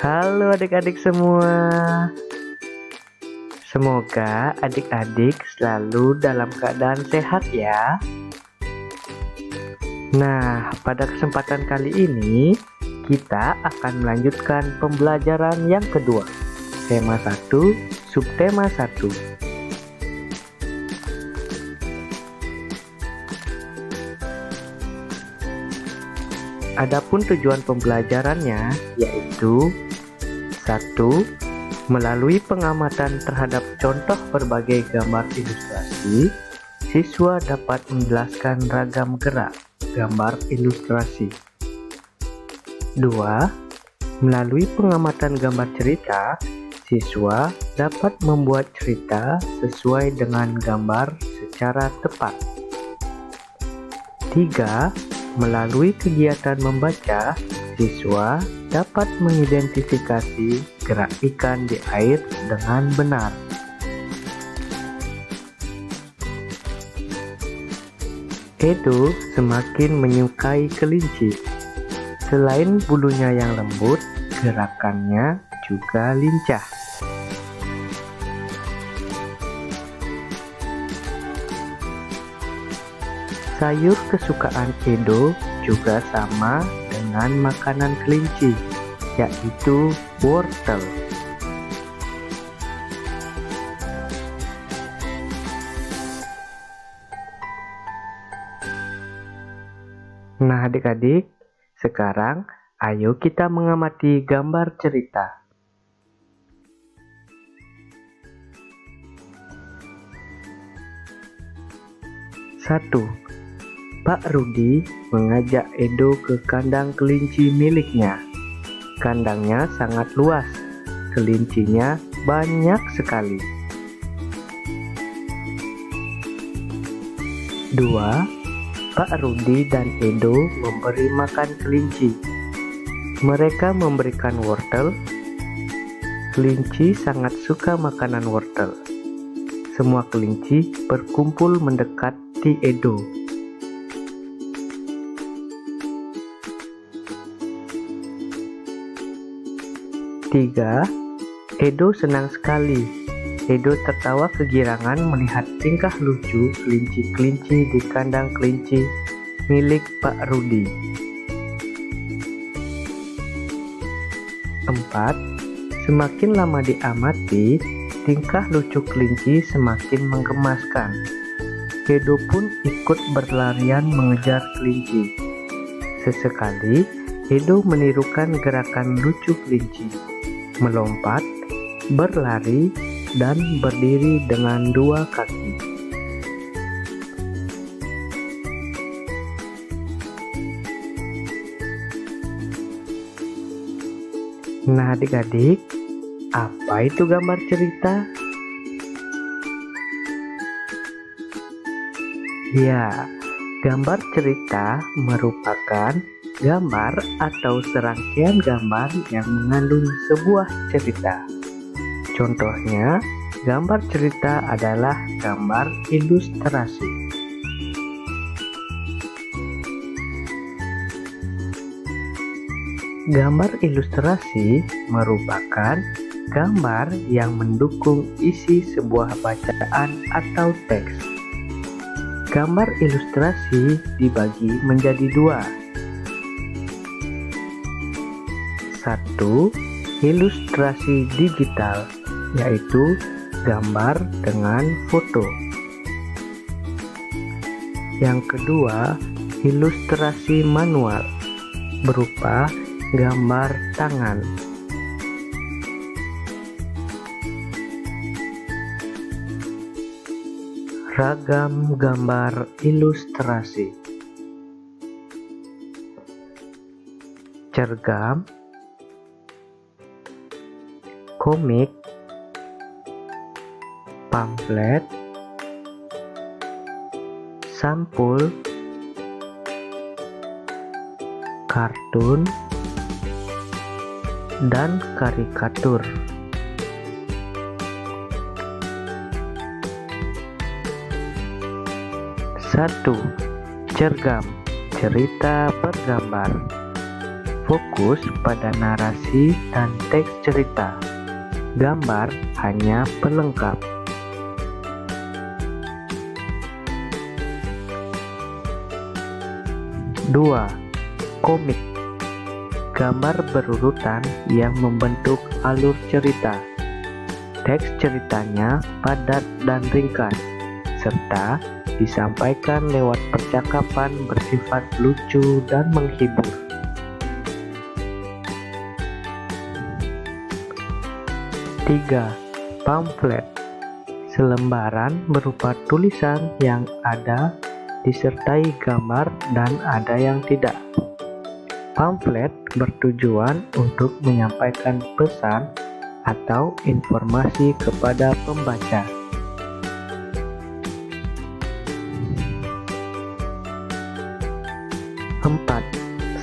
Halo adik-adik semua. Semoga adik-adik selalu dalam keadaan sehat ya. Nah, pada kesempatan kali ini kita akan melanjutkan pembelajaran yang kedua. Tema 1, subtema 1. Adapun tujuan pembelajarannya yaitu 1. Melalui pengamatan terhadap contoh berbagai gambar ilustrasi, siswa dapat menjelaskan ragam gerak gambar ilustrasi. 2. Melalui pengamatan gambar cerita, siswa dapat membuat cerita sesuai dengan gambar secara tepat. 3. Melalui kegiatan membaca, siswa dapat mengidentifikasi gerak ikan di air dengan benar. Edo semakin menyukai kelinci. Selain bulunya yang lembut, gerakannya juga lincah. Sayur kesukaan Edo juga sama dengan makanan kelinci, yaitu wortel. Nah adik-adik, sekarang ayo kita mengamati gambar cerita. Satu. Pak Rudi mengajak Edo ke kandang kelinci miliknya. Kandangnya sangat luas, kelincinya banyak sekali. 2. Pak Rudi dan Edo memberi makan kelinci. Mereka memberikan wortel. Kelinci sangat suka makanan wortel. Semua kelinci berkumpul mendekati Edo. 3. Edo senang sekali. Edo tertawa kegirangan melihat tingkah lucu kelinci-kelinci di kandang kelinci milik Pak Rudi. 4. Semakin lama diamati, tingkah lucu kelinci semakin menggemaskan. Edo pun ikut berlarian mengejar kelinci. Sesekali, Edo menirukan gerakan lucu kelinci, melompat, berlari, dan berdiri dengan dua kaki. Nah adik-adik, apa itu gambar cerita? Ya, gambar cerita merupakan gambar atau serangkaian gambar yang mengandung sebuah cerita. Contohnya, gambar cerita adalah gambar ilustrasi. Gambar ilustrasi merupakan gambar yang mendukung isi sebuah bacaan atau teks. Gambar ilustrasi dibagi menjadi dua. 1. Ilustrasi digital, yaitu gambar dengan foto. Yang kedua, ilustrasi manual, berupa gambar tangan. Ragam gambar ilustrasi: cergam, komik, pamflet, sampul, kartun, dan karikatur. 1. Cergam, cerita bergambar. fokus pada narasi dan teks cerita. Gambar hanya pelengkap. 2. Komik. Gambar berurutan yang membentuk alur cerita. Teks ceritanya padat dan ringkas, serta disampaikan lewat percakapan bersifat lucu dan menghibur. 3. Pamflet. Selembaran berupa tulisan yang ada disertai gambar dan ada yang tidak. Pamflet bertujuan untuk menyampaikan pesan atau informasi kepada pembaca. 4.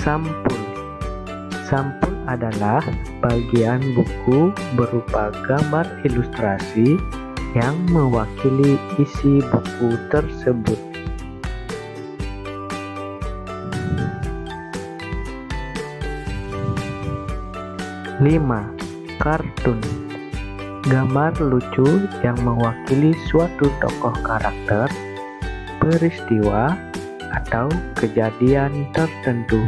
Sampul. Sampul adalah bagian buku berupa gambar ilustrasi yang mewakili isi buku tersebut. 5. Kartun. Gambar lucu yang mewakili suatu tokoh karakter, peristiwa, atau kejadian tertentu.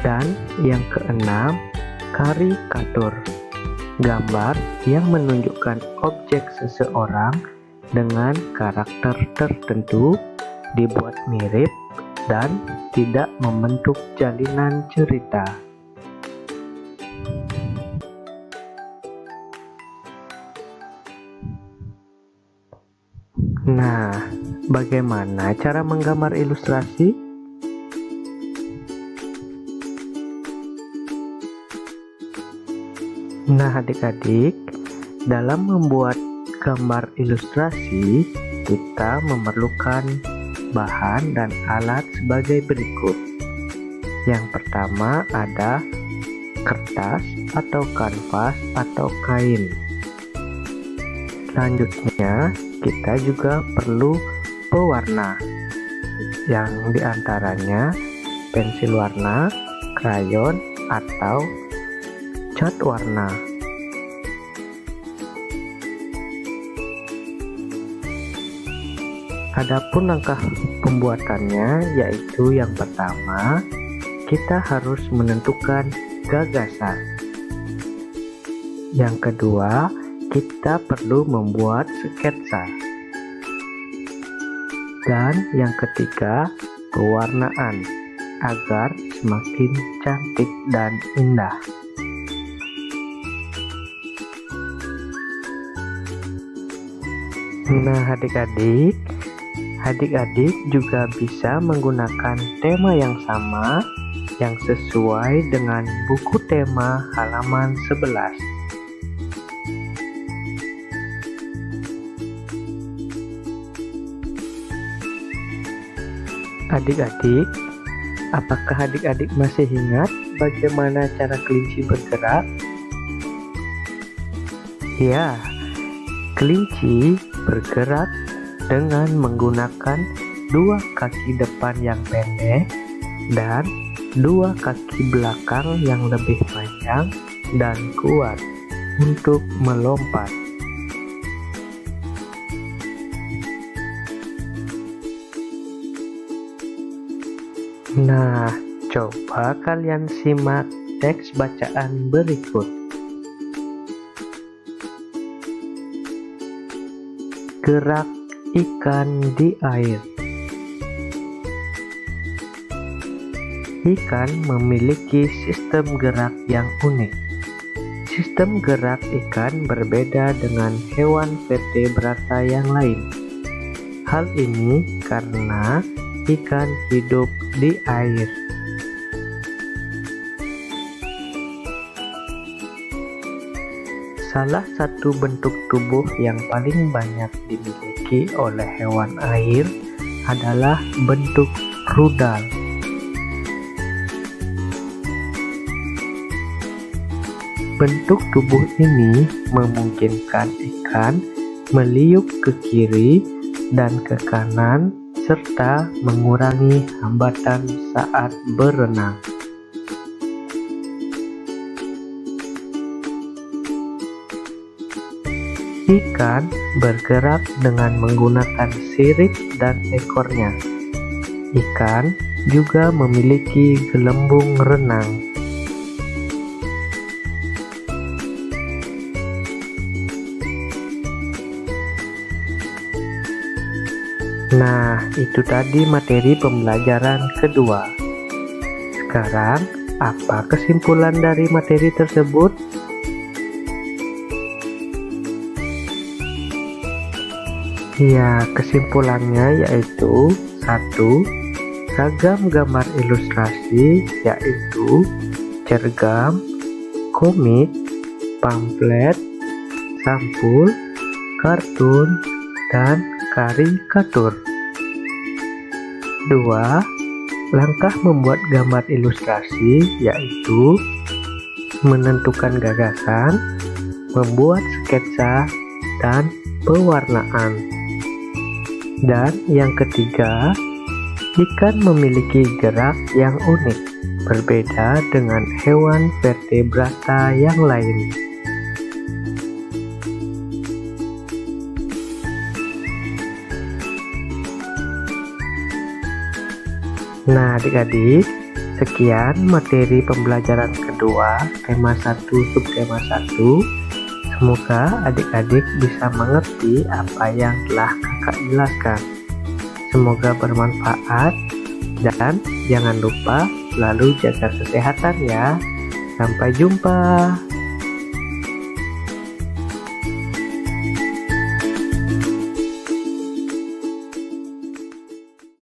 Dan yang keenam, karikatur. Gambar yang menunjukkan objek seseorang dengan karakter tertentu, dibuat mirip dan tidak membentuk jalinan cerita. Nah, bagaimana cara menggambar ilustrasi? Nah, adik-adik, dalam membuat gambar ilustrasi, kita memerlukan bahan dan alat sebagai berikut. Yang pertama ada kertas atau kanvas atau kain. Selanjutnya kita juga perlu pewarna, yang diantaranya pensil warna, krayon, atau cat warna. Adapun langkah pembuatannya, yaitu yang pertama, kita harus menentukan gagasan. Yang kedua, kita perlu membuat sketsa. Dan yang ketiga, pewarnaan agar semakin cantik dan indah. Nah, adik-adik juga bisa menggunakan tema yang sama yang sesuai dengan buku tema halaman 11. Adik-adik, apakah adik-adik masih ingat bagaimana cara kelinci bergerak? Ya, kelinci bergerak dengan menggunakan dua kaki depan yang pendek dan dua kaki belakang yang lebih panjang dan kuat untuk melompat. Nah, coba kalian simak teks bacaan berikut. Gerak ikan di air. Ikan memiliki sistem gerak yang unik. Sistem gerak ikan berbeda dengan hewan vertebrata yang lain. Hal ini karena ikan hidup di air. Salah satu bentuk tubuh yang paling banyak dimiliki oleh hewan air adalah bentuk rudal. Bentuk tubuh ini memungkinkan ikan meliuk ke kiri dan ke kanan serta mengurangi hambatan saat berenang. Ikan bergerak dengan menggunakan sirip dan ekornya. Ikan juga memiliki gelembung renang. Nah, itu tadi materi pembelajaran kedua. Sekarang, apa kesimpulan dari materi tersebut? Ya, kesimpulannya yaitu 1. Ragam gambar ilustrasi yaitu cergam, komik, pamflet, sampul, kartun, dan karikatur. 2. Langkah membuat gambar ilustrasi yaitu menentukan gagasan, membuat sketsa, dan pewarnaan. Dan yang ketiga, ikan memiliki gerak yang unik, berbeda dengan hewan vertebrata yang lain. Nah, adik-adik, sekian materi pembelajaran kedua, tema 1, subtema 1. Semoga adik-adik bisa mengerti apa yang telah kakak jelaskan. Semoga bermanfaat dan jangan lupa selalu jaga kesehatan ya. Sampai jumpa.